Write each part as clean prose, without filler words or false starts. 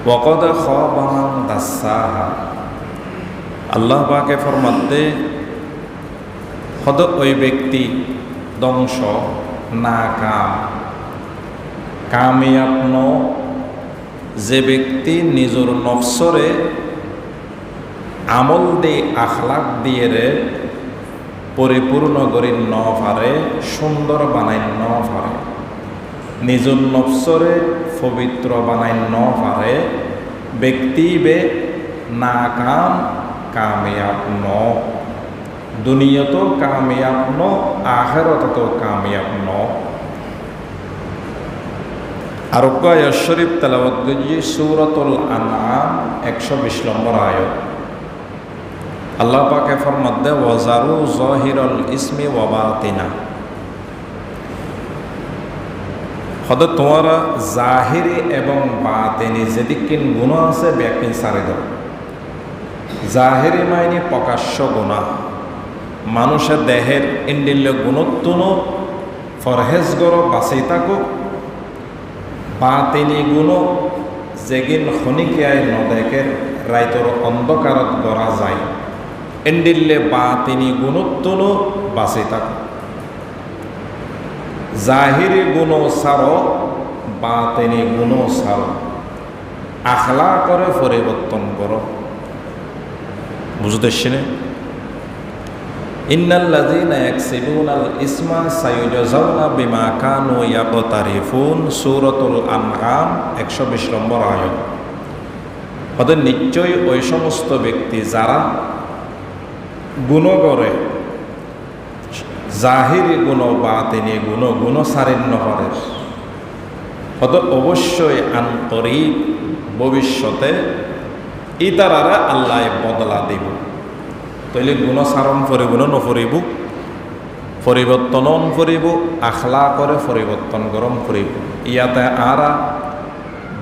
ওয়াকাদ খাবা মান দাসাহা। আল্লাহ পাকে ফরমাতে হদ ওই ব্যক্তি ধ্বংস নাকাম কামিয়াব ন, যে ব্যক্তি নিজের নফসরে আমল দিয়ে আখলাক দিয়ে রে পরিপূর্ণ করি ন পারে, সুন্দর বানাই ন পারে, নিজের নফসরে পবিত্র বানাই ন পারে, ব্যক্তি বে নাকাম কামিয়াব ন। দুনিয়াতো কামিয়াব ন, আখিরাতো কামিয়াব ন। আর আয়াত শরীফ তেলাওয়াত করি সূরাতুল আনআম 120 নম্বর আয়াত। আল্লাহ পাকে ফরমাতে ওয়াজারু যাহিরাল ইসমি ওয়া বাতিনা। হদ তোমারা জাহিরি এবং বাতিনি যেদিকিন গুনাহ আছে ব্যাকিন সারে দাও। জাহিরি মাইনি প্রকাশ্য গুনাহ, মানুষের দেহের ইন্ডিল্য গুণত্বনো ফরহেজ গর বাঁচি থাকুক। বাতিনি গুণ যেগিন খনিকিয়ায় নদেকের রাইতর অন্ধকারত গড়া যায়, এন্ডিল্লে বাতিনি গুণত্বনো বাঁচি থাকুক। জাহিরি গুণ সারো, বাতিনি গুণ সারো, আখলা করে পরিবর্তন করো। বুঝতেছি না? ইন্নাল্লাযীনা ইয়াকসিবুনাল ইসমা সায়ুজাযাউনা বিমা কানু ইয়াকতারিফুন। সূরাতুল আনআম 120 নম্বর আয়াত। ওদের নিশ্চয়ই ওই সমস্ত ব্যক্তি যারা গুণ করে, জাহিরি গুণ বাতিনি গুণ, গুণ সারিন্য করে, ওদের অবশ্যই আন্তরিক ভবিষ্যতে ইতারারা আল্লাহ বদলা দিব। তৈলে গুণ সারণ ফরিব নফরিব, পরিবর্তন ফরিব, আখলা করে পরিবর্তন গরম ফরিব। ইয়াতে আরা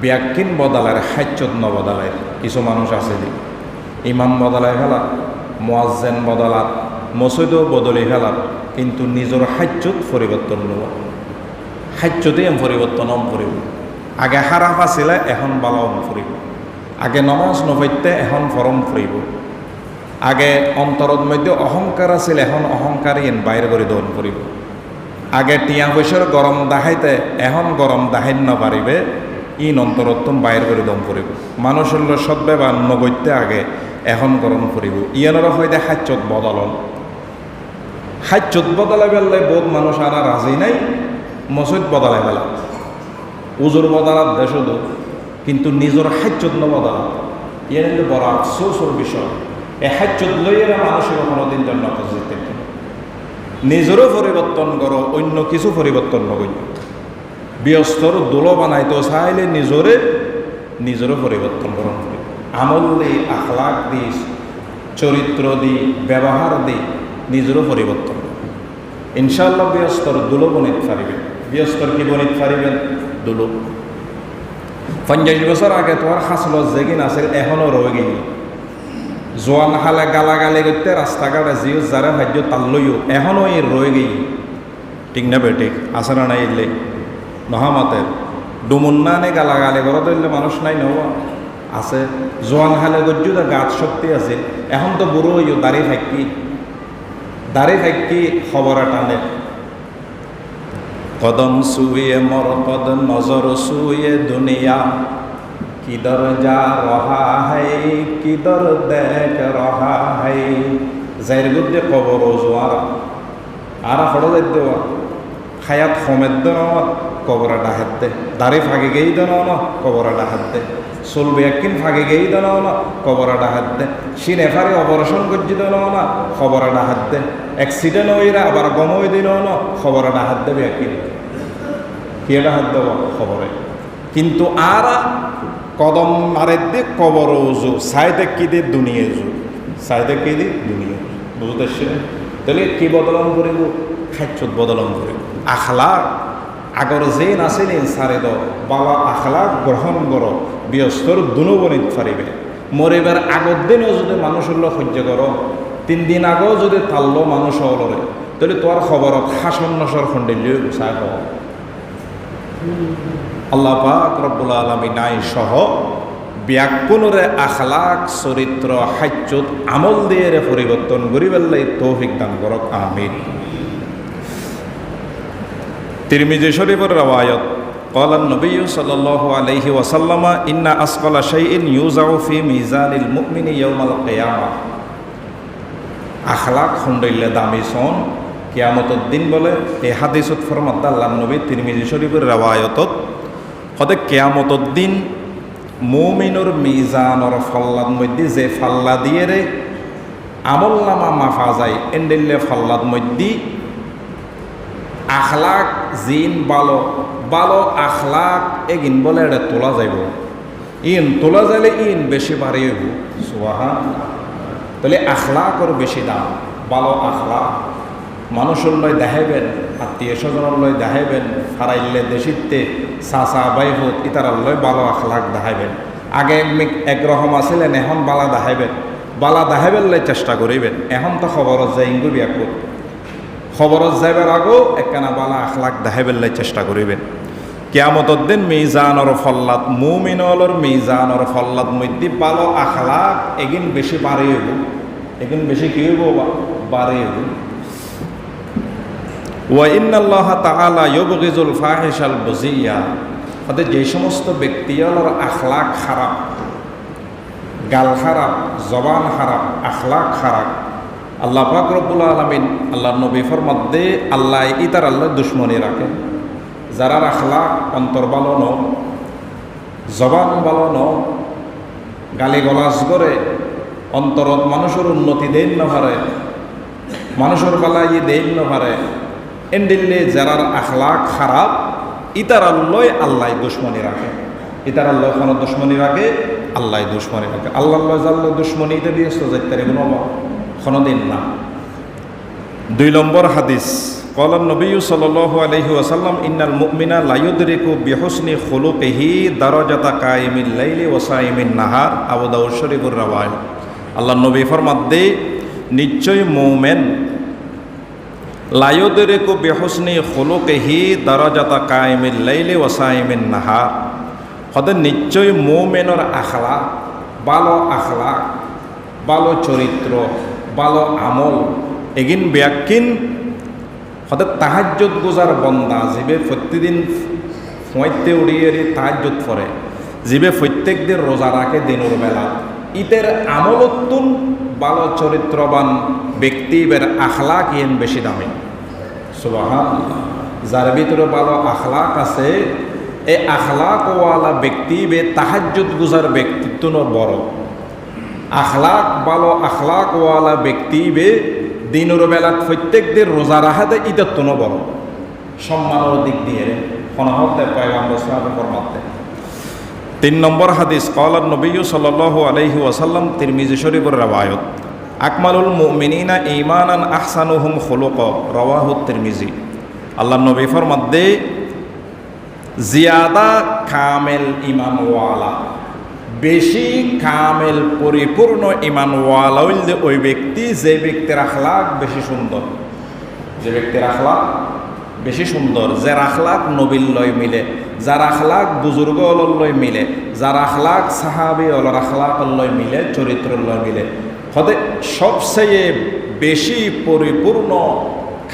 ব্যাকিন বদলার হাজ্যত ন বদলায়। কিছু মানুষ আছে দি ইমাম বদলায় ফেলা, মুয়াজ্জিন বদলাত, মসজিদও বদলে ফেলাত, কিন্তু নিজের হাজ্যত পরিবর্তন নেব। হাজ্যতে পরিবর্তন ফরিব। আগে হারাফ আছিলে, এখন বালাম ফরিব। আগে নমাজ নফইতে, এখন ফরম ফরিব। আগে অন্তরত মধ্যে অহংকার আছিল, এখন অহংকারী বাইরে করে দৌন করিব। আগে টিয়া পয়সার গরম দাহাইতে, এখন গরম দাহাইন ন পারিবে, ইন অন্তরত্তম বাইর করে দম করিব। মানুষের সদ্ব্যবহার নগত্যে আগে, এখন গরম করিব। ইয়ানোর হয়তো হাজ্যত বদলন, হাজ্যত বদলাই পেলে বহুত মানুষ আনা রাজি নাই, মসজিদ বদলাই পেলা, উজুর বদলাত দেশ কিন্তু নিজের হাজ্যত ন বদলা। ইয়ে বড় আফসোসের বিষয়। এই হাজ্যত লইয়েরা মানুষের কোনোদিন জন্য যেতে নিজেরও পরিবর্তন করো, অন্য কিছু পরিবর্তন নগই। ব্যস্তর দোলো বানাইতে চাইলে নিজেরও পরিবর্তন করো। আমল দি, আখলাক দি, চরিত্র দি, ব্যবহার দি নিজেরও পরিবর্তন। ইনশাআল্লাহ ব্যস্তর দুলো বনিত পারিবেন। ব্যস্তর কি বনিত পারিবেন? দুলো। 50 বছর আগে তোমার হাসল যেগিন আছে, এখনও রয়ে গেল। জোয়ান হালে গালাগালি করতে রাস্তাঘাটে জিও যারা ভাজ্য তার লইও এখনও এই রয়ে গেই। ঠিক না বেঠিক? আছে না নাই? এলে নহামাতের ডুমুন্না নে গালাগালি করা ধরলে মানুষ নাই নেওয়া আছে। জোয়ান হালে গজ্জু তার গাছ শক্তি আছে, এখন তো বুড়ো হইও দাড়ি থাকি খবরা টানে। কদম সুয়ে মর কদ নজর সুয়ে দুনিয়া, কিদর যা রহা है কিদর দেখ রহা है। যাইর গুদ্দে কবর জোয়ার আর ফটো দেওয়া খায়াত সমেত দেওয়া কবরা ডাহাত দে, দাড়ি ফাঁকে গেই দেওয়া না কবরা ডাহাত দে, চলবে একদিন ফাঁকে গেই দেওয়া না কবরা ডাহাত দে, সিনে ফারে অপারেশন করছি দেওয়া না খবরা ডাহাত দে, অ্যাক্সিডেন্ট হইরা আবার গম হয়ে দিল না খবরা ডাহাত দেবে একদিন। কে ডাহাত দেওয়া খবরে? কিন্তু আর কদম মারে দে কবর উজু, সাইতে কি দে দুনিয়া জু, সাইতে কি দে দুনিয়া। বুঝতে পারছেন? তাহলে কি বদলন করিব? খাদ্যত বদলন করিব। আখলা আগর যে নাছিলেন সারে দ বাবা আখলা গ্রহণ কর, ব্যস্তর দুনবনিত পারিবে। মরিবার আগর দিনও যদি মানুষের সহ্য করো, 3 দিন আগেও যদি তাল্ল মানুষ অলরে, তাহলে তোমার খবরত হাসন নসর খন্ডিল্য চাই হওয়া। আল্লাহ পাক রব্বুল আলামিন নাই সহ ব্যাকুণরে আখলাক চরিত্র হাজ্যত আমল দিয়ে পরিবর্তন করি পেলাই তৌফিক দান করক আমিন। তিরমিজি শরীফের রওয়ায়াত قال النبي صلى الله عليه وسلم إن أثقل شيء يوضع في ميزان المؤمن يوم القيامة আখলাক হন্ডইলে দামি সন কিয়ামতের দিন বলে এই হাদিসত ফরমাত আল্লাহ নবী তিরমিজি শরীফের রওয়ায়াতত হতে কিয়ামতের দিন মুমিনুর মিজানর ফল্লাদ মধ্যে যে ফাল্লা দিয়ে রে আমলনামা মাফা যায় এন্ডিল্লে ফাল্লাদ মধ্যে আখলাক জিন ভালো ভালো আখলাক এগিন বলে এটা তোলা যাইব ইন তোলা যাইলে ইন বেশি বাড়ি হইব সুবহানাল্লাহ। তাহলে আখলাকর বেশি দাম ভালো আখলাক মানুষের লয় দেখাইবেন আত্মীয় স্বজনের লয় দেখাইবেন হারাইলে দেশিতে চাচা বাই হোক ইতারার লয় ভালো আখলাক দেখাইবেন। আগে একরকম আছিলেন এখন বালা দেখাইবেন বালা দেখাইবেন লয় চেষ্টা করিবেন। এখন তো খবরত যাই ইঙ্গু বিয়া কর খবরত যাইবার আগেও একখানা বালা আখলাক দেখাইবেন লয় চেষ্টা করিবেন। কিয়ামতের দিন মিজানর ফল্লাদ মুমিনর মিজানর ফল্লাদ মধ্যে ভালো আখলাক এগিন বেশি বাড়ি হইব এগিন বেশি কি হইব বাড়ি হইব। ওয়াইন্নাল্লাহ তাআলা ইউবগিজুল ফাহিশাল বুজিয়া তাদের যে সমস্ত ব্যক্তিগুলোর আখলাক খারাপ গাল খারাপ জবান খারাপ আখলাক খারাপ আল্লাহ পাক রব্বুল আলামিন আল্লাহর নবী ফরমাতে আল্লাহ ইতার আল্লাহ দুশ্মনী রাখে যারা আখলাক অন্তর ভালো ন জবান ভালো ন গালি গলাজ করে অন্তরত মানুষের উন্নতি দেন না পারে মানুষের বেলা দেন না পারে এন্ডিল্লে যারার আখলাক খারাপ ইতার আল্লাহ আল্লাহ দুশ্মনী রাখে ইতার আল্লাহ কোনো দুশ্মনী রাখে আল্লাহ দুশ্মনী রাখে আল্লাহ জাল্লাহ দুশ্মনী এটা দিয়েছ যাইতারে কোনো দিন না। 2 নম্বর হাদিস قال النبي صلى الله عليه وسلم إن المؤمن لا يدرك بحسن خلقه درجة قائم الليل وصائم النهار আবু দাউদ শরীফের রওয়ায়াত আল্লাহ নবী ফরমাতে নিশ্চয় মুমিন লা ইউদরিকু বিহুসনি খুলুকিহি দারাজাতা কাইমিল লাইলি ওয়া সাইমিন নাহার হতে নিশ্চয় মুমিনের আখলাক ভালো চরিত্র ভালো আমল এগিন ব্যাকিন হতে তাহাজ্জুদ গুজার বন্দা জিবে প্রতিদিন ফয়তে উড়িয়ে তাহাজ্জুদ পড়ে জিবে প্রত্যেক দিন রোজা রাখে দিনের বেলা ইতের আমলতুন ভালো চরিত্রবান ব্যক্তিদের আখলাক ইন বেশি দামি সুবহানাল্লাহ। যার ভিতরে ভালো আখলাক আছে এই আখলাকওয়ালা ব্যক্তি বে তাহাজ্জুদ গুজার ব্যক্তিত্ব বড় আখলাক ভালো আখলাকওয়ালা ব্যক্তি বে দিনের বেলা প্রত্যেক দিন রোজা রাখাতে ইতার তো বড় সম্মানের দিক দিয়ে ফনাহতে পয়গম্বর সাল্লাল্লাহু ফরমাতে। 3 নম্বর হাদিস قال النبي صلى الله عليه وسلم তিরমিজি শরীফের রওয়ায়াত আকমালুল মুমিনিনা ঈমানান আহসানুহুম খুলুকা রাওয়াহু তিরমিজি আল্লাহ নবী ফরমাতে জিয়াদা কামেল ঈমানওয়ালা বেশি কামেল পরিপূর্ণ ঈমানওয়ালা হইলে ওই ব্যক্তি যে ব্যক্তির আখলাক বেশি সুন্দর যে ব্যক্তির আখলাক বেশি সুন্দর যার আখলাক নবীর লয় মিলে যার আখলাক বুজুর্গ লয় মিলে যার আখলাক সাহাবী ওলার আখলাক লয় মিলে চরিত্র লয় মিলে হতে সবচেয়ে বেশি পরিপূর্ণ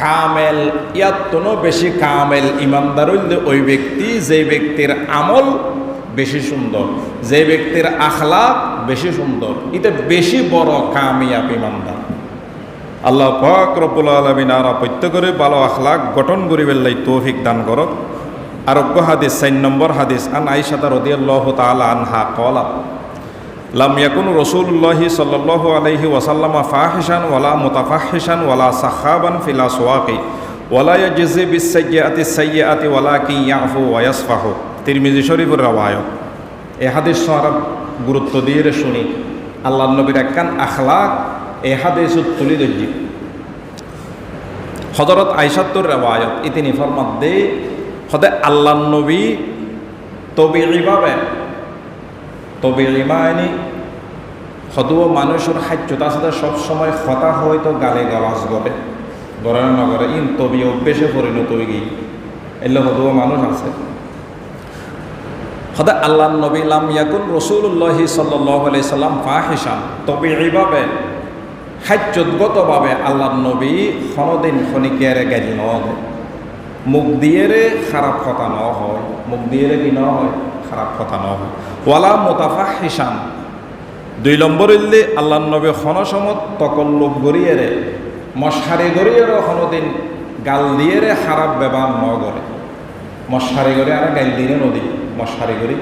কামেল ইয়াত্তনো বেশি কামেল ইমানদার হইলে ওই ব্যক্তি যে ব্যক্তির আমল বেশি সুন্দর যে ব্যক্তির আখলাক বেশি সুন্দর এটা বেশি বড় কামিয়াব ইমানদার। আল্লাহ পাক রব্বুল আলামিন আর প্রত্যেকরে ভালো আখলাক গঠন করিবেন লাই তৌফিক দান করক। আর হাদিস 4 নম্বর হাদিস আন আয়েশা রাদিয়াল্লাহু তাআলা আনহা ক্বালাত লাম ইয়াকুন রাসূলুল্লাহি সাল্লাল্লাহু আলাইহি ওয়াসাল্লাম ফাহিশান ওয়ালা মুতাফাহিশান ওয়ালা সাখাবান ফিল আসওয়াকি ওয়ালা ইয়াজজি বিস-সাইয়্যাতি সাইয়্যাতি ওয়ালাকিন ইয়াফু ওয়া ইয়াসফাহু তিরমিজি শরীফের রওয়ায়াত। এই হাদিস সারা গুরুত্ব দিয়ে শুনি আল্লাহর নবীর একখান আখলাক এই হাদিস তুলি ধরছি হযরত আয়েশাতুর রওয়ায়াত ইতিনি ফরমাতে হতে আল্লাহর নবী তবিঈভাবে তবিঈ মানে হদুও মানুষের খাদ্যতার সাথে সবসময় কথা হয়তো গালে গালাজ করে ধরেন নগরে ইন তবি অভ্যেসে পরিণত হয়ে গিয়ে এলে হদুও মানুষ আছে হদা আল্লাহ নবী লাম ইয়াকুন রাসূলুল্লাহি সাল্লাল্লাহু আলাইহি সাল্লাম ফাহিশান, তবিঈভাবে হাজ্জতগতভাবে আল্লাহ নবী কোনোদিন খনিকেরে গালি ন হয়, মুখ দিয়ে খারাপ কথা ন হয়, মুখ দিয়ে কি ন হয়, খারাপ কথা ন হয়। ওয়ালা মুতাফাহিশান, 2 নম্বর ইল্লি আল্লাহ নবী খনসমত তকল্লুব গড়িয়ে মশারি গড়িয়েরও কোনোদিন গাল দিয়ে খারাপ ব্যবহার ন করে। মশারি গড়ে আর গাইল দিয়ে নদী মশারি গড়ি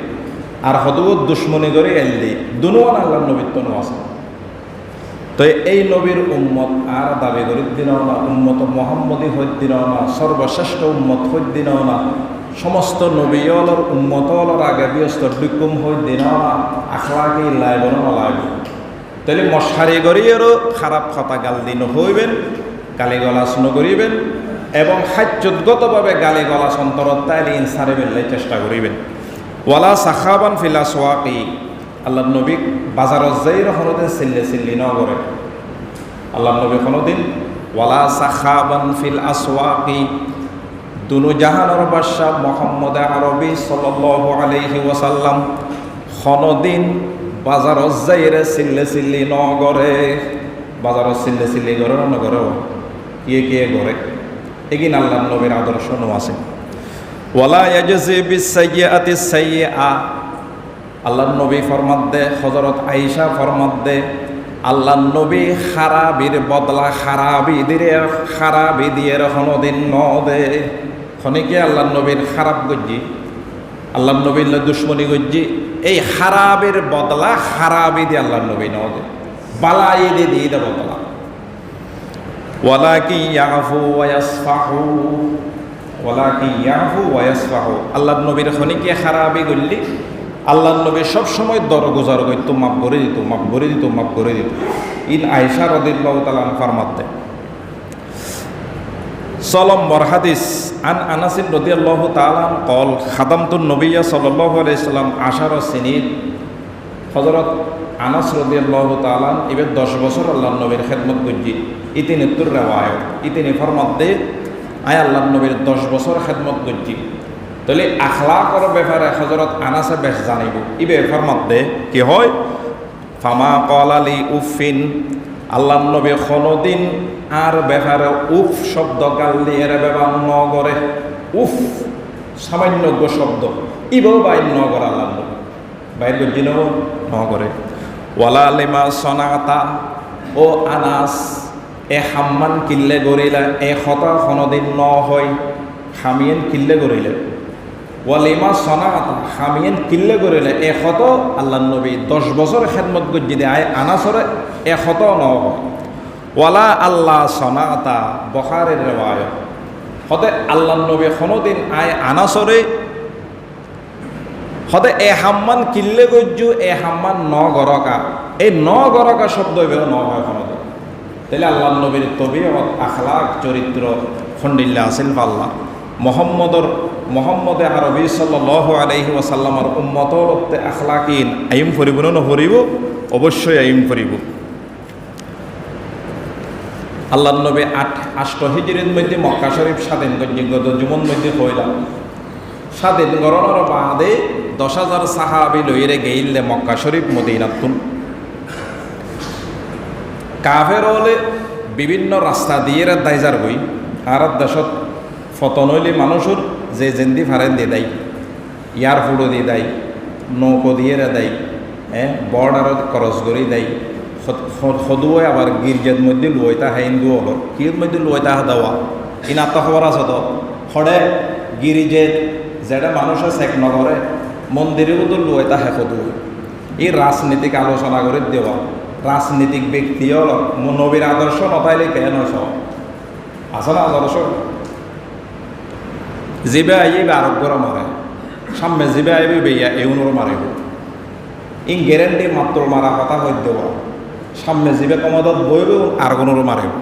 আর হদু দুশ্মনী করে গাইল দিই, দুনুয়ান আল্লাহ নবীর তনু আছে। তো এই নবীর উম্মত আর দাবি করি দিনও না, উম্মত মোহাম্মদী হইত দিনও না, সর্বশ্রেষ্ঠ উম্মত হইত দিনও না, সমস্ত নবীয়লর উম্মতলর আগে ব্যস্ত ডুকুম হইত দিনও না, আখলাকি লাইব না লাইব। তাহলে মশারি গড়িয়েরও খারাপ কথা গাল দিন হইবেন, গালি গলাস নকরিবেন এবং হাজ্জতগতভাবে গালি গলাস অন্তরত তাইলে ইনসারে বেল্লাই চেষ্টা করিবেন। ওয়ালা সাখাবান ফিল আসওয়াকি, আল্লাহ নবী বাজারত যাইর কোনোদিন চিল্লি ন করে। আল্লাহ নবী কোনোদিন ওয়ালা সাখাবান ফিল আসওয়াকি, দুনু জাহানের বাদশাহ মুহাম্মদ আরবি সাল্লাল্লাহু আলাইহি ওয়াসাল্লাম কোনোদিন বাজারত যাইরে চিল্লি ন করে। বাজারত চিল্লি করে না করে, কিয়ে করে এগিন আল্লাহ নবীর আদর্শ নো আছে। ওয়ালা ইয়াজজি বিসাইয়্যাতি সাইয়্যা, আল্লাহ নবী ফরমাত দে, হযরত আয়েশা ফরমাত দে, আল্লাহ নবী খারাবির বদলা খারাবি দিয়ে কোনোদিন ন দে। খনিকে আল্লাহ নবীর খারাপ গজ্জি, আল্লাহ নবীর দুশ্মনী গজ্জি, এই খারাবের বদলা খারাবি দিয়ে আল্লাহ নবী ন দে, বালাই দিয়ে দে বদলা। ওয়ালাকি ইয়াফু ওয়া ইয়াসফাহু, ওয়ালাকি ইয়াফু ওয়া ইয়াসফাহু, আল্লাহ নবীর খনিকে খারাবি গল্লি আল্লাহ নবী সবসময় দরগুজার করতো, মাফ করে দিত, মাফ করে দিত, মাফ করে দিত। ইন আয়েশা রাদিয়াল্লাহু তাআলা ফরমাত দেয়। নম্বর হাদিস আন আনাস রাদিয়াল্লাহু তাআলা قال খাদামতুন নবী সাল্লাল্লাহু আলাইহি সাল্লাম 10 সিনিন, হযরত আনাস রাদিয়াল্লাহু তাআলা এবার 10 বছর আল্লাহর নবীর খেদমত করছি। ইতিনি তুর রিওয়ায়াত, ইতিনি ফরমাত দেয় আয় আল্লাহর নবীর 10 বছর খেদমত করছি। তাহলে আখলাকর ব্যাপারে হযরত আনাসে বেশ জানিব। ইবে ফরমাত দে কি হয়, ফামা ক্বালালি উফিন, আল্লাহর নবী কোনোদিন আর ব্যাপারে উফ শব্দ গাল দিয়ে ব্যবহার ন করে। উফ সামান্য শব্দ ইবেও বাইর ন করে আল্লাহর নবী, বাইর গজিনও ন করে। ওয়ালা লিমা সনাতা, ও আনাস এ হাম্মান কিল্লে গড়িলা, এ হতা কোনোদিন ন হয়, হামিয়েন কিল্লে গড়িলে। ওয়ালিমা সনাতা, হামিয়েন কিল্লে গড়িলে এ হত আল্লাহ নবী 10 বছর খেদমত গজ্জি দে আয় আনাসরে এ হত ন হয়। ওয়ালা আল্লাহ সনাতা, বুখারীর রিওয়ায়াত, হতে আল্লাহ নবী কোনোদিন আয় আনাসরে হতে এ হাম্মান কিল্লে গজ্জু, এ হাম্মান ন গরকা, এই ন গরকা শব্দ এভাবে ন হয় কোনোদিন। তাহলে আল্লাহ নবীর তবিয়ত আখলাক চরিত্র খন্ডিল্লা আসিল পাল্লা। মোহাম্মদে আরবি সাল্লাল্লাহু আলাইহি ওয়াসাল্লামের উম্মতর আখলাকিন আইম করিব না নকরিব, অবশ্যই আইম করিব। আল্লাহ নবী 8 হিজরির মধ্যে মক্কা শরীফ স্বাধীন গত জীবন মধ্যে হইলাম। স্বাধীন গরণের বাদে 10,000 সাহাবি লইরে গেইলে মক্কা শরীফ মদিনাতুন। কাফের হলে বিভিন্ন রাস্তা দিয়ে দাইজার হই, আর দেশত ফতন হইলে মানুষের যে জেন্দি ফারেন দিয়ে দেয়, ইয়ার ফুড়ো দিয়ে দেয়, নৌকো দিয়ে দেয়, বর্ডারত খরচ করে দেয়। সদুয়ে আবার গির্জের মধ্যে লইতা হ্যাঁ হিন্দু হল, কির মধ্যে লইতা দেওয়া ইনার তো খবর আছে। তো হরে গিরিজের যেটা মানুষের চেক নগরে মন্দিরের মধ্যে লইতা হ্যাঁ সদু, এই রাজনীতিক আলোচনা করে দেওয়া। রাজনীতিক ব্যক্তি হল নবীর আদর্শ নতাইলে কেন সব আছে না আদর্শ, জিবে আইবে আরোগ্যর মারে, সামনে জিবে আইবে বেইয়া এউনর মারিব, ইন গ্যারেন্টি মাত্র মারা কথা হয়ে দেওয়া। সামনে জিবে কমাদত বইব আর কোনোর মারিব,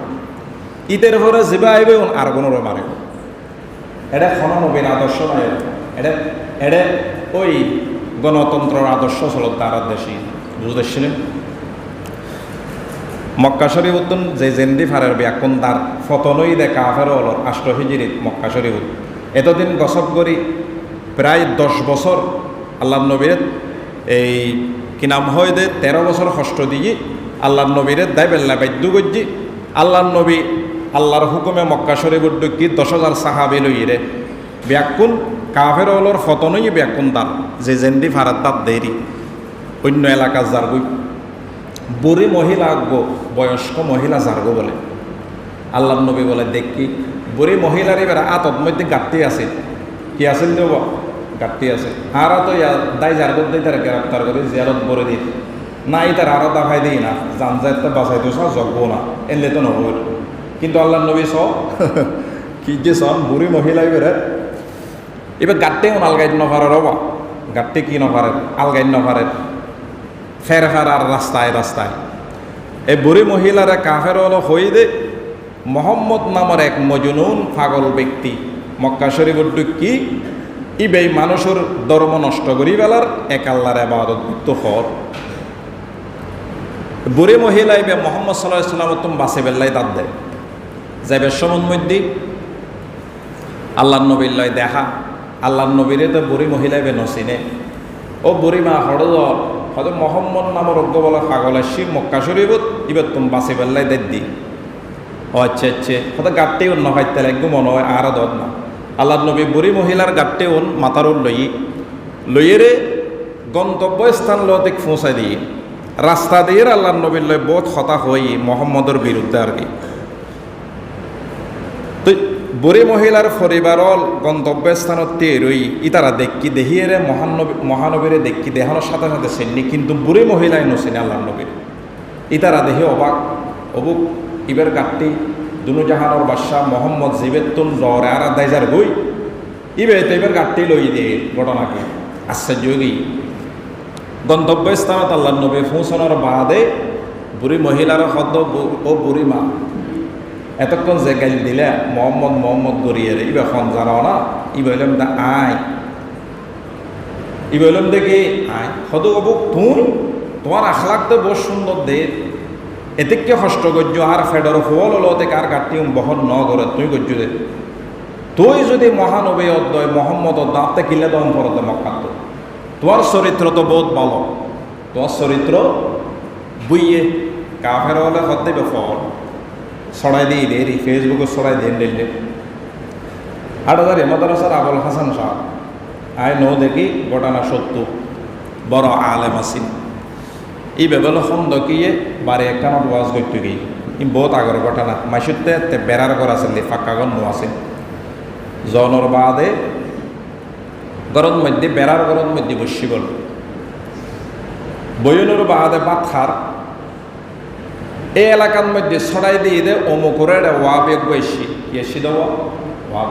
ইতের পরে জিবে আইবে আর কোনোর মারিব। এটা কোনো নবীর আদর্শ নয়, এটা ওই গণতন্ত্রের আদর্শ ছিল তার দেশে, বুঝতেছিলেন। মক্কা শরীফ যে জেন্দি ফারের ব্যাকুন তার ফতনই দে কাফের হল 8 হিজরিত মক্কা শরীফ। এতদিন গসব করি প্রায় 10 বছর আল্লাহর নবীর এই কি নাম হয় দে 13 বছর কষ্ট দিয়ে আল্লাহর নবীর দায় বেল্লা বাদ্য গজ্জি আল্লাহর নবী আল্লাহর হুকুমে মক্কা শরীফের ডুকি 10,000 সাহাবি লইরে ব্যাকুন কাফের হলর ফতনই ব্যাকুন দান যে জেন্দি ফারাত দাঁত দেরি অন্য এলাকা যারগই বুড়ি মহিলা গো বয়স্ক মহিলা যারগো বলে আল্লাহর নবী বলে দেখি বুড়ি মহিলার এবার আতত মধ্যে গাঁটতি আছে কি আছে দেব গাঁটতি আছে আর তো দায় যারগো দিয়ে তারা গ্রেপ্তার করে জিয়ারত বলে দিই না তার আরো দাফাই দিই না জান যাইতে বাঁচাই দিও জগবো না এনলে তো নহব কিন্তু আল্লাহর নবী কি যে সন বুড়ি মহিলা এবার গাঁটতেও আলগাইন নফারের রবা গাঁটতে কি নফারের আলগাইন নফারের ফের আর রাস্তায় রাস্তায় এই বুড়ি মহিলারা কাফের হলো হই দে মোহাম্মদ নামের এক মজনুন পাগল ব্যক্তি মক্কা শরীফের কি ইবেই মানুষের ধর্ম নষ্ট করি বেলার এক আল্লাহর ইবাদত মুক্ত হর বুড়ি মহিলা ইবে মোহাম্মদ সাল্লাল্লাহু আলাইহি ওয়াসাল্লাম তুমি বাসে বেল্লাই দাঁত দেয় যাইবে সমন মধ্যে আল্লাহর নবীর লয় দেখা আল্লাহর নবীরে তো বুড়ি মহিলা ইবে নসিনে ও বুড়ি মা হড় হয়তো মোহাম্মদ নামের অজ্ঞ বলা পাগল আসি মক্কা শরীফত এবার তুমি বাসে বেল্লাই দেখ দি ও আচ্ছা আচ্ছা হয়তো গাঁটতে অন্য হয়তো একদম মনে হয় আর দর না আল্লাহর নবী বুড়ি মহিলার গাঁটতে ওন মাতার লইয়েরে গন্তব্য স্থান লতে পৌঁছাই দিয়ে রাস্তা দিয়ে আল্লাহর নবীর লয় বহুত হতা হই মোহাম্মদের বিরুদ্ধে আর কি তো বুড়ি মহিলার পরিবারল গন্তব্য স্থানত রই ইতারা দেখি দেহিয়েরে মহানবীরে দেখি দেহানোর সাথে সাথে চেননি কিন্তু বুড়ি মহিলাই নচিনে আল্লাহর নবীর ইতারা দেহে অবাক অবুক ইবের গাঁটটি দুনুজাহানোর বাদশাহ মোহাম্মদ জিবেতুন রে আর দাইজার গই ইবে তো এবার গাঁটটি লই দিয়ে ঘটনাকে আশ্চর্য গই গন্তব্য স্থানত আল্লাহর নবী পৌঁছানোর বাদে বুড়ি মহিলার হদ ও বুড়ি মা এতক্ষণ যে গাইল দিলে মোহাম্মদ গড়িয়ে রে ইবে খন জানো না ই বললাম দা আয় ই বললাম দেখি আয় হদ অবুক তুই তোমার আখলাক তো বহু সুন্দর দে এতেকে কষ্ট করছ আর ফেডর ফল হলো কার গাঁটটি বহন ন করে তুই করছ দে তুই যদি মহানবী অদ্বয় মোহাম্মদ দাঁতে কিলে দম করতে মক্কাত তোমার চরিত্র তো বহুত ভালো তোমার চরিত্র বুইয়ে কাফের হলে হতে ফল ছড়াই দিয়ে দেরি ফেসবুকে ছড়াই দিয়ে দিলে আটাদারি মাদ্রাসার আবুল হাসান সাহেব আয় ন দেখি ঘটনা সত্য বড় আলেম আসিন এই বেবেল খন্দ কিয়ে বারে একখানত ওয়াজ করতে গিয়ে ই বহুত আগর ঘটনা মাইসুতে বেড়ার ঘর আছে ফাঁকাগন নো আছে জনর বাদে গরম মধ্যে বেড়ার গরম মধ্যে বসি গল বয়নের বাদে পাথার এই এলাকার মধ্যে ছড়াই দিয়ে দে অমুকরে ওয়াবে বৈশি ইয়েসি দেওয়া ওয়াব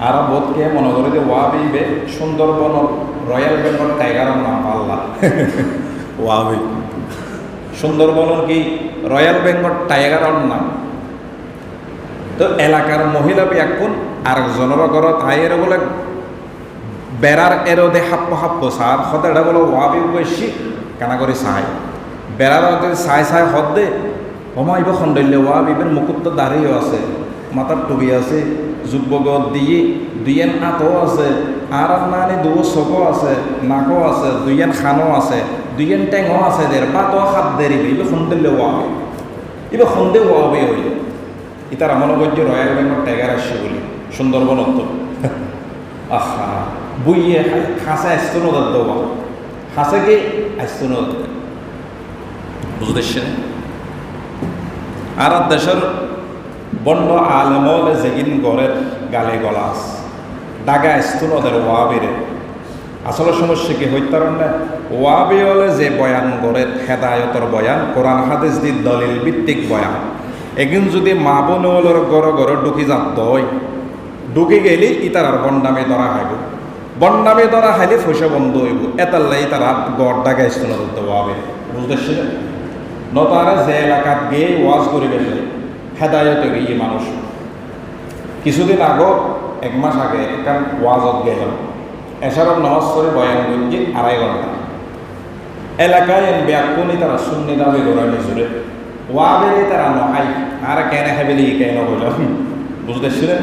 আর বোধকে মনে করে যে ওয়াবিবে সুন্দরবন রয়্যাল বেঙ্গল টাইগারের নাম আল্লাহ ওয়াবি সুন্দরবনের কি রয়্যাল বেঙ্গল টাইগারের নাম তো এলাকার মহিলা ব্যাকুন আরেকজনের ঘরত আইয়ের বলে বেড়ার এরদে হাপ্প সার হতে এটা বলে ওয়াবি বৈশি কেনা করে চাই বেড়ার চাই হদ দে হমা ইব খণ্ডল্য ওয়াবিবের মুকুট তো দাঁড়িয়েও আছে মাথার টুবি আছে যুবগত দিয়ে দুইয়েন আঁতও আছে আর নানি দুও চকও আছে নাকও আছে দুইয়েন খানও আছে দুইয়েন টেঙও আছে দের বাতও হাত দেরিবে ইবে খণ্ডল্য ওয়াবি ইবে খন্দে ওয়াবি হইল ইতার মনে করছে রয়্যাল বেঙ্গল টাইগার আসছে বলি সুন্দরবনত তো আহা বুইয়ে হাসে আসতো নদার দেওয়া হাসে কি আসতো নদ বুঝতেছেন আর দেশের বন্ড আলমলে যেগিন গড়ের গালে গলাস ডাগা আসতো নদের ওয়াবিরে আসলে সমস্যা কি হইতার না ওয়াবি হলে যে বয়ান গড়ের হেদায়তর বয়ান কোরআন হাদিস দি দলিল ভিত্তিক বয়ান এগিন যদি মা বোনওয়ালার গড় ঢুকি যাত দই ঢুকি গেলে ইতারার বন্ডামে ধরা খাইব বন্ডামে ধরা খাইলে ফসে বন্ধ হইব এতাল্লাই তারা গড় ডাকা স্থান ধরতে হবে বুঝতেছিল নতারা যে এলাকাত গিয়ে ওয়াজ করি বেলে হেদায়তে গিয়ে মানুষ কিছুদিন আগত 1 মাস আগে একটা ওয়াজত গেলাম এসারম নামাজ করে বয়ান গঞ্জি 2.5 ঘন্টা এলাকায় ব্যাকুনি তারা শূন্য দাবি করার নিজরে ওয়াবেরে তারা নহাই আর কেন হেবেলি কেন বললাম বুঝতেছিলেন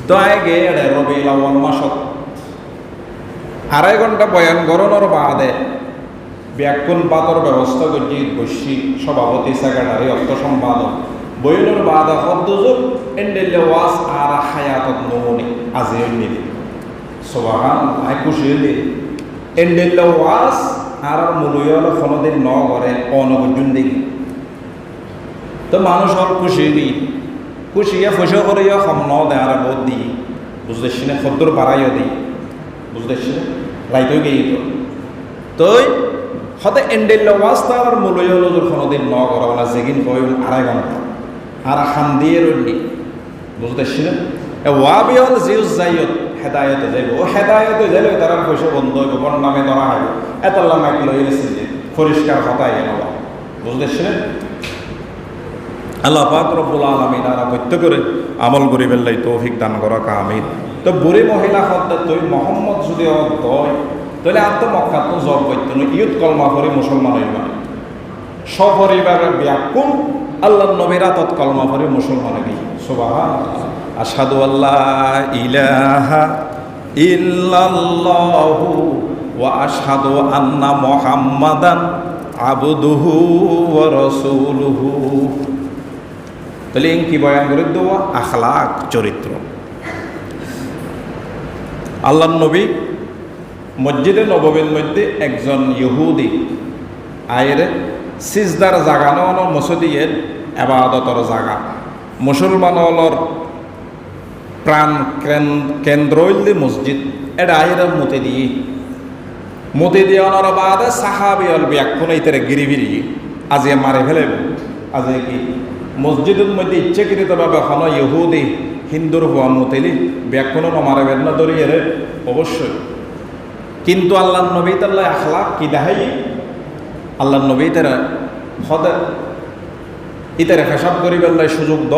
তো আগে রবি লাওয়াল মাসত 2.5 ঘন্টা বয়ান গরণের বাদে ব্যাকুণ পাতর ব্যবস্থা করছি বসি সভাপতি সেক্রেটারি অর্থ সম্পাদক বইনের বাদে হদ্দুজুর এন্ডেলে ওয়াজ আর হায়াতত নমুনি আজি নিদি সুবহান আই খুশি হইলি এন্ডেলে ওয়াজ আর মূল্য কোনোদিন ন করে অনগুণ দেখি তো মানুষ আর খুশি হইলি খুশিয়া ফুসো করে কম ন দেয় আর বহুত দিই বুঝতেছি না খদ্দর বাড়াইও দিই বুঝতেছি না রাইতেও গিয়ে তই হতে এন্ডেল ওয়াজ তার মূল্য কোনোদিন ন করা বলা যেগিন কই 2.5 ঘন্টা আর খান দিয়ে রইলি বুঝতেছি না ওয়াবি হল জিউস যাইয়ত হেদায়তে যাইব ও হেদায়তে যাইলে তারা পয়সা বন্ধ হইব বড় নামে ধরা হইব এতলা মাইক লই এসেছে যে পরিষ্কার হতাই এলো বুঝতেছি না আল্লাহ পাক রব্বুল আলামিন আর প্রত্যেকরে আমল করি বেলাই তৌফিক দান করা কামিন তো বুড়ি মহিলা হত্যা তুই মোহাম্মদ যদি হয় তাহলে আর তো মক্কা তো জব করতো না ইয়ুত কলমা করে মুসলমান হইব সপরিবারের ব্যাকুল আল্লাহ নবীরা তৎ কলমা করে মুসলমান হইবি সুবহানাল্লাহ আশহাদু আল্লাহ ইলাহা ইল্লাল্লাহু ওয়া আশহাদু আন্না মুহাম্মাদান আবদুহু ওয়া রাসূলুহু তাহলে কি বয়ান করে দেওয়া আখলাক চরিত্র আল্লাহ নবী মসজিদে নববীর মধ্যে একজন ইহুদি আয়ের সিজদার জাগা ন মসজিদের আবাদতর জাগা মুসলমানর প্রাণ কেন্দ্র হইলে মসজিদ এটা আয়ের মতে দিয়ে অনার বাদে সাহাবি অল ব্যাকুণ এইতারে গিরি ফিরি আজি মারে ফেলে আজি কি মসজিদের মধ্যে ইচ্ছাকৃতভাবে হন ইহুদি হিন্দুর হওয়া মতেলি ব্যাকুণও নমারে বেদনা ধরিয়ে রে অবশ্যই কিন্তু আল্লাহ নবী তাল্লাহ আখলাক কি দেখাই আল্লাহ নবী তারা হদে ইতারে ফেসাব করি বেলায় সুযোগ দ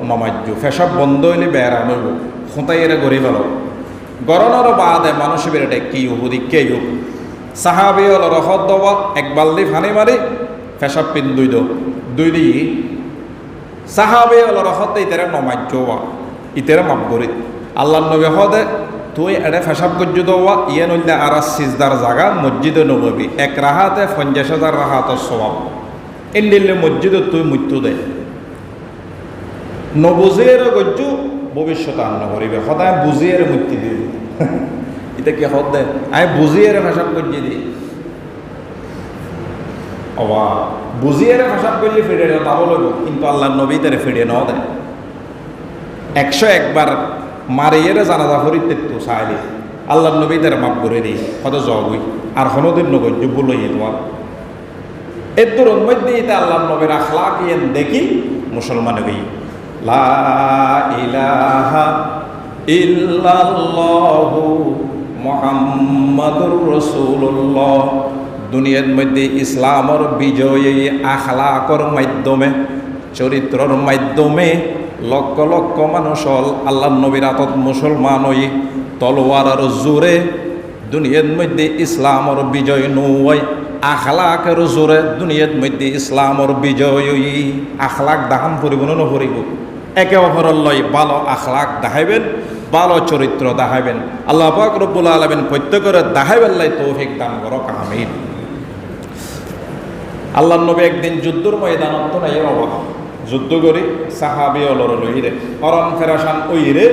নমাজ্য ফেসাব বন্ধ হইলে বেড়া নইব খোঁতাই এরা গড়ি ফেল গরণের বাদে মানুষ বেড়ে কি ইহুদি কে ইহুক সাহাবি হল রহদ দেওয়া এক বাল্লি ফানি মারি ফেসাব পিন দুই দি সাহাবে হল রহতে ইতারে নমাজ্য ইতারে মাপ করি আল্লাহ নবী হদে তুই এটা ফেসাব করছো দেওয়া ইয়ে নইলে আর সিজদার জাগা মসজিদে নবী এক রাহাতে 50,000 রাহাতের স্বভাব এন্ডিলে মসজিদে তুই মৃত্যু দে নবুজিয়ের গজ্জু ভবিষ্যতে আন্ন করিবে সদায় বুঝিয়ে মৃত্যু দিবি এটা কি হদ দে আমি বুঝিয়ে ফেসাব করছি দিই অবা বুঝিয়ে ফেসাব করলে ফিরে তাও লইব কিন্তু আল্লাহ নবী তারে ফিরে ন দেয় 101 বার মারিয়ে জানাজা ফরিতে তো চাইলে আল্লাহ নবী তারে মাপ করে দিই কত জগই আর কোনোদিন নগজ্য বলই তোমার এর দূরের মধ্যে এটা আল্লাহ নবীর আখলাক ইয়েন দেখি মুসলমান হই লা ইলাহা ইল্লাল্লাহু মুহাম্মাদুর রাসূলুল্লাহ দুনিয়ার মধ্যে ইসলামের বিজয়ী আখলাকর মাধ্যমে চরিত্রর মাধ্যমে লক্ষ লক্ষ মানুষ আল্লাহ নবীর আতত মুসলমান হই তলোয়ার জোরে দুনিয়ার মধ্যে ইসলামের বিজয় নয় আখলাকের জোরে দুনিয়ার মধ্যে ইসলামের বিজয় আখলাক দাহাম ফুরিব না নফরিব একে অপরের লয় ভালো আখলাক দেখাইবেন ভালো চরিত্র দেখাইবেন আল্লাহ পাক রব্বুল আলামিন প্রত্যেকের দেখাইবেন লাই তৌফিক দান করো আমিন আল্লাহ নবী একদিন যুদ্ধর ময়দানত নাই বাবা যুদ্ধ করি সাহাবি অলর লইরে অরণ ফেরাসান ওইরে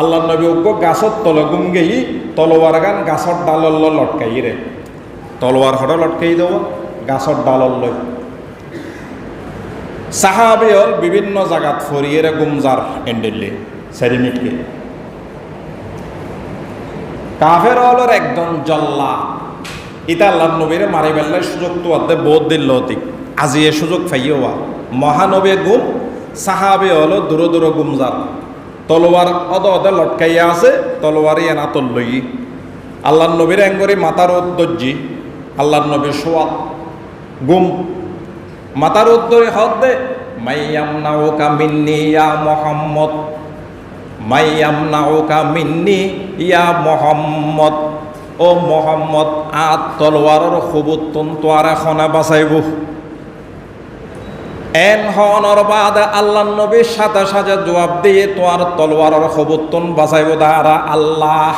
আল্লাহ নবী উগ্র গাছর তলে গুম গেই তলোয়ার গান গাছর ডালল লটকাই রে তলোয়ার হঠাৎ লটকাই দেব গাছর ডালল লই সাহাবি হল বিভিন্ন জায়গাত ফরিয়ে রে গুমজার এন্ডেলে সেরিমিটকে কাফের হলর একদম জল্লা ইতা আল্লাহ নবীরে মারি বেলায় সুযোগ তো আদে বহুত দিল অতিক আজি এ সুযোগ ফাইয়া মহানবী গুম সাহাবে হলো দূর দূর গুমজার তলোয়ার অদে লটকাইয়া আছে তলোয়ারি এনা তল্লই আল্লাহ নবীর এঙ্গরি মাতার উদ্দর্জি আল্লাহ নবীর সোয়াদ গুম মাতার উদ্দরে হদ দে মাইয়ামনাউকা মিন্নি ইয়া মুহাম্মদ মাইয়ামনাউকা মিন্নি ইয়া মুহাম্মদ ও মোহাম্মদ আত তলোয়ারের খবুতন তোয়ার এখনে বাঁচাইব এন হনর বাদে আল্লাহ নবীর সাথে সাথে জবাব দিয়ে তোয়ার তলোয়ারের খবুতন বাঁচাইব দ্বারা আল্লাহ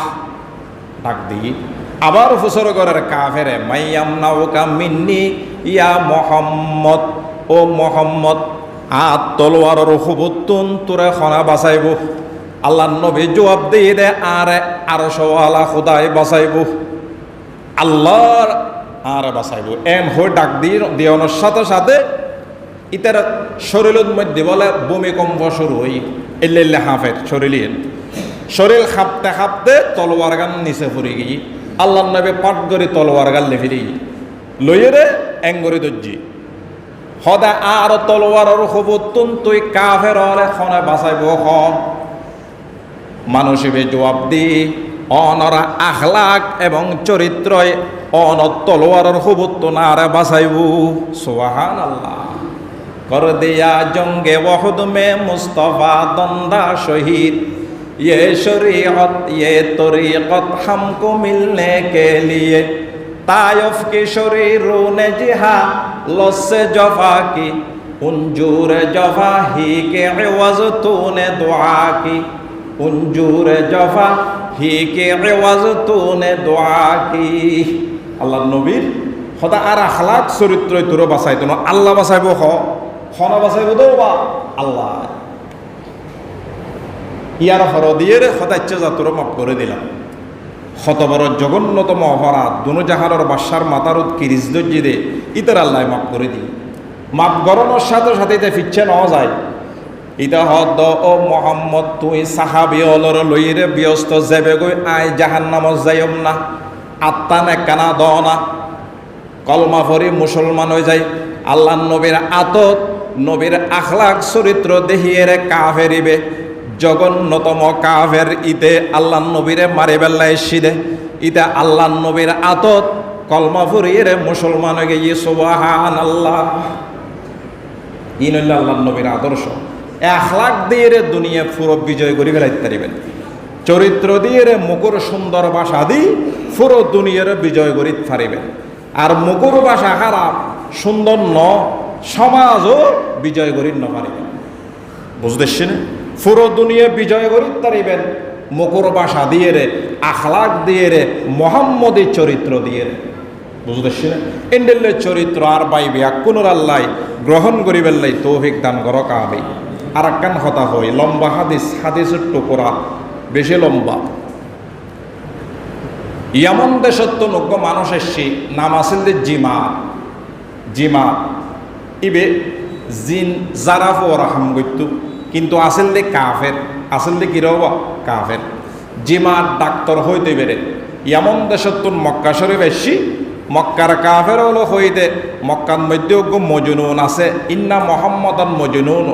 ডাক দি আবার ফুসর করার কাফেরে মাইয়াম নাউকা মিন্নি ইয়া মোহাম্মদ, ও মোহাম্মদ তলোয়ারের হুবুতুন তোরে খনা বাঁচাইব। আল্লাহ নবী জবাব দিয়ে দে আর সওয়ালা খুদাই বাঁচাইব, আল্লাহর আর বাঁচাইব। এম হয়ে ডাক দিওয়ানোর সাথে সাথে ইতার শরীরের মধ্যে বলে ভূমিকম্প শুরু হই, এল্লে হাফের শরীর খাপতে খাপতে তলোয়ার গান নিচে পড়ে গিয়ে আল্লাহ নবী পাট করে তলোয়ার গান লেফিরি লইয়ে রে এঙ্গরি দর্জি সদা আর তলোয়ারের খবরতুন তুই কাফের হলে খনে বাঁচাইব। হ মানুষে জবাব দি অনরা আখলাক এবং চরিত্রয় অন তলোয়ারের খবরতুন আরে বাঁচাইব। সুবহানাল্লাহ। কর দিয়া জঙ্গে ওহুদ মে মুস্তফা দন্দা শহীদ, ये शरीयत ये तरीक़त हमको मिलने के लिए, तायफ की शरीरों ने जिहा लस्से जफा की, उंजूर जफा ही के इवज़ तूने दुआ की, उंजूर जफा ही के इवज़ तूने दुआ की। আল্লাহ নবীর সদা আর আখলাক চরিত্র তোর বাঁচাইত না, আল্লাহ বাঁচাইব। খনা বাঁচাইব তো বা আল্লাহ ইয়ার হর দিয়ে রে সদাচ্য জাতর মাফ করে দিলাম। শত বড় জঘন্যতম অপরাধ দুনো জাহানোর বাসার মাতার কিরিজ দর্জি দে ইতার আল্লাহ মাফ করে দিই। মাফ গরমের সাথে সাথে ইতে ফিরছে নেওয়া যায়। ইতা হদ ও মোহাম্মদ তুই সাহাবি অলর লইরে ব্যস্ত যাবে গই আই জাহান্নামত যাইম না, আত্মা নেকানা দ না, কলমা ফরি মুসলমান হয়ে যায়। আল্লাহ নবীর আতত নবীর আখলাক চরিত্র দেখিয়ে রে কাফেরিবে জঘন্যতম কাফের ইতে আল্লাহ নবীরে মারি বেল্লাই সিদে ইতে আল্লাহ নবীর আতত কলমা ফুরিয়ে রে মুসলমান হয়ে গিয়ে সুবহানাল্লাহ। ইনল্লা আল্লাহ নবীর আদর্শ আখলাক দিয়ে রে দুনিয়া পুরো বিজয় করে ফেলাইতে পারিবেন। চরিত্র দিয়ে রে মুকুর সুন্দর ভাষা দি পুরো দুনিয়ার বিজয় করিতে পারিবেন। আর মুকুর ভাষা খারাপ সুন্দর ন সমাজও বিজয় করিতে না পারিবেন। বুঝতেছি না? পুরো দুনিয়া বিজয় করিতে পারিবেন মুকুর ভাষা দিয়ে রে, আখলাক দিয়ে রে, মোহাম্মদের চরিত্র দিয়ে রে। বুঝতেছি না? ইন্ডেলের চরিত্র আর বাইবে কোনোর আল্লাহ গ্রহণ করিবেন লাই তৌফিক দান কর কাবে। আর একখান কথা হয় লম্বা হাদিসের টুকরা বেশি লম্বা। ইয়ামন দেশত্ব নজ্ঞ মানুষ এসছি নাম আসিল জিমা ইবে জিন জারাফ ও রাহাম গত্যু, কিন্তু আসিল দে কাফের, আসিল দে কিরব কাফের। জিমার ডাক্তার হইতে বেড়ে ইয়ামন দেশত্ব মক্কা শরীফ এসছি, মক্কার কাফের হলো হইতে মক্কার মধ্যে মজনুন আছে, ইন্না মোহাম্মদান মজনুন।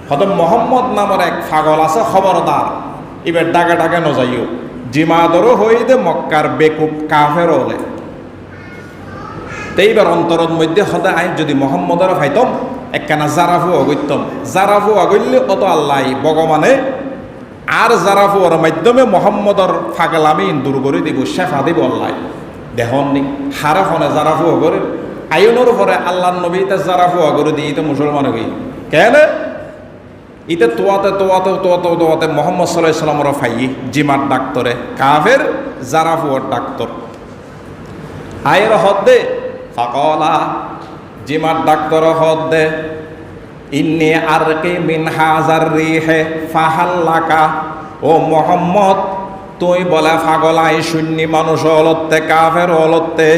হয়তো মোহাম্মদ নামের এক পাগল আছে, খবরদার এবার ডাকে ডাকে নজাইও। জিমাদরও হইতে মক্কার বেকুব কাফের হলে এইবার অন্তরের মধ্যে সদায় আইন যদি মোহাম্মদর ভাইতম একখানা জারাফু অগত্যম, জারাফু অগল্য অত আল্লাহ ভগবানে আর জারাফুর মাধ্যমে মোহাম্মদর ফাগলামি দূর করে দিব, শেফা দিব আল্লাহ। দেখনি হারে ফনে জারাফু অগরে আইনের পরে আল্লাহ নবী তে জারাফু অগরে দিয়ে তো মুসলমান হই কেন ইতে তোয়াতে মোহাম্মদ সাল্লাল্লাহু আলাইহি সাল্লামের ফাই জিমার ডাক্তরে কাফের জারাফুর ডাক্তার আয়ের হদ্দে ফাকালা জিমার ডাক্তার হদ্দে ইন্নি আরকি মিন হাজার রিহে ফাহাল্লাকা। ও মোহাম্মদ তুই বলে ফাগলাই শূন্য মানুষ অলত্তে কাফের অলত্তে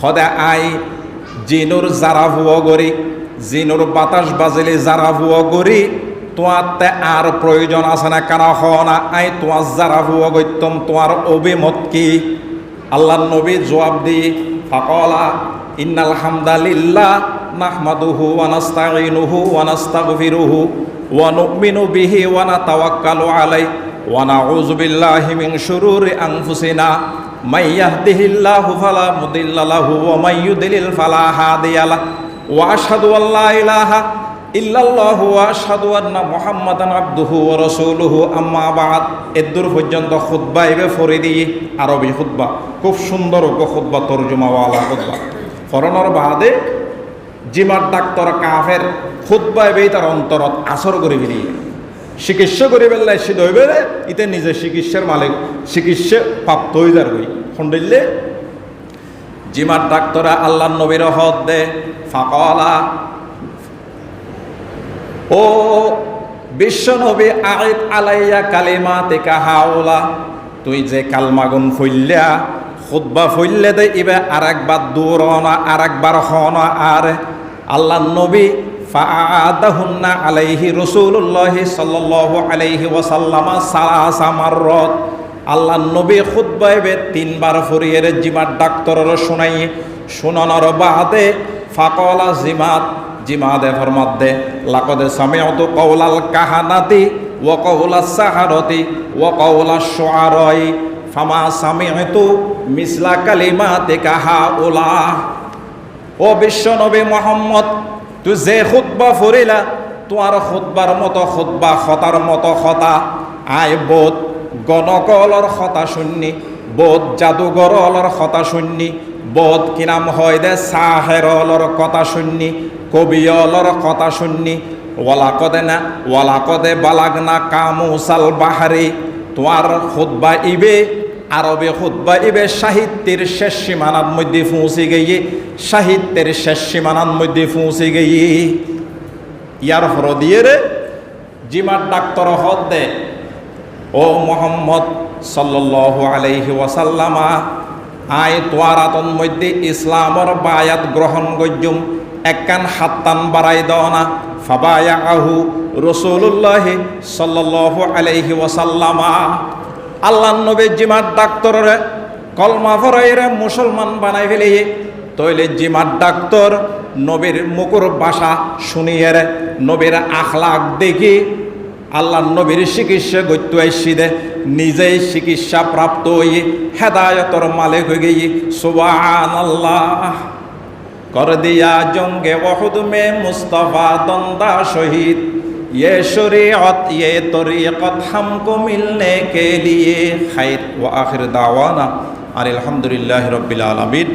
হদে আই জিনুর জারাফুয় গরি, জিনুর বাতাস বাজিলে জারাফুয় গরি তোমাতে আর প্রয়োজন আছে না? কারা হনা আই তোমার জারাফুয় গত্যম, তোমার অভিমত কি? আল্লাহ নবী জবাব দি ফাকালা ইন্নাল হামদালিল্লাহ নাহমাদুহু ওয়া নাস্তাঈনুহু ওয়া নাস্তাগফিরুহু ওয়া নু'মিনু বিহি ওয়া নাতাওয়াক্কালু আলাইহি ওয়া নাউযু বিল্লাহি মিন শুরুরি আনফুসিনা মান ইয়াহদিহিল্লাহু ফালা মুদিল্লা লাহু ওয়া মান ইউদ্লিল ফালা হাদিয়া লাহু ওয়া আশহাদু আল্লা ইলাহা ইল্লাল্লাহু ওয়া আশহাদু আন্না মুহাম্মাদান আবদুহু ওয়া রাসূলুহু। আম্মা বাদ এদুর পর্যন্ত খুতবা এবে ফরি দিয়ে আরবি খুতবা, খুব সুন্দর খুতবা, তরজমাওয়ালা খুতবা ফরনের বাদে জিমার ডাক্তার কাফের খুতবা এবেই তার অন্তরত আসর করে বেরিয়ে চিকিৎসা করে বেললে সে দইবে ইতে নিজে চিকিৎসার মালিক চিকিৎসা প্রাপ্ত হয়ে যার বই খন্ডিল্লে জিমার ডাক্তারা আল্লাহ নবীর হদ দে ফাকলা ও বিশ্ব নবী আইদ আলাইয়া কালিমা তেকা হাওলা তুই যে কালমাগুন ফইল্লা খুতবা ফইল্লে দে ইবে আরেকবার দূর না আরেকবার হন আর আল্লাহ নবী ফাআদাহুন্না আলাইহি রাসূলুল্লাহ সাল্লাল্লাহু আলাইহি ওয়াসাল্লাম সালাসা মাররাত আল্লাহ নবী খুতবা ইবে তিনবার ফরিয়ের জিমাত ডাক্তারর শুনাই শুনানোর বাদে ফাকলা জিমাদে ফরমাত দে লাকদ সামিআতু কাওলাল কাহানাতি ওয়া কাওলাস সাহারাতি ওয়া কাওলাশ শুআরাই ফামা সামিআতু মিসলা কালিমাতিকা হাউলা ও বিশ্ব নবী মুহাম্মদ তুই যে খুতবা ফরিলা তোমার খুতবার মতো খুতবা খতার মতো খতা আয় বোধ গণকলর খতা শুননি বোধ জাদুগরলর খতা শুননি বোধ কি নাম হয় দে সাহেরলর কথা শুননি কবিয়লর কথা শুননি ওয়ালাকদে বালাগনা কামুসাল বাহারি তোমার খুতবা ইবে আরবে খুতবা ইবে সাহিত্যের শেষ সীমানার মধ্যে পৌঁছে গিয়ে সাহিত্যের শেষ সীমানার মধ্যে পৌঁছে গিয়ে ইয়ার ফর দিয়ে রে জিমার ডাক্তার হদ দে ও মোহাম্মদ সাল্লাল্লাহু আলাইহি ওয়াসাল্লামা আয় তোয়ার আতন মধ্যে ইসলামর বায়াত গ্রহণ গজ্জুম একখান হাত্তান বাড়াই দাও না ফাবায়া আহু রসুল্লাহ সাল্লাল্লাহু আলাইহি ওয়াসাল্লামা আল্লাহ নবী জিমাত ডাক্তারে কলমা ফরাইরে মুসলমান বানাই ফেলে তৈলে জিমাত ডাক্তার নবীর মুকুর ভাষা শুনিয়ে নবীর আখলাক দেখি আল্লাহ নবীর চিকিৎসা গত্য আইসি দে নিজেই চিকিৎসা প্রাপ্ত হয়ে হেদায়তর মালিক হয়ে গিয়ে সুবহানাল্লাহ कर दिया जंगे वहुद में मुस्तफ़ा दंदा शहीद ये शरीयत ये तरीक़त हमको मिलने के लिए खैर व आखिर दावाना अल्हम्दुलिल्लाहि रब्बिल आलमीन।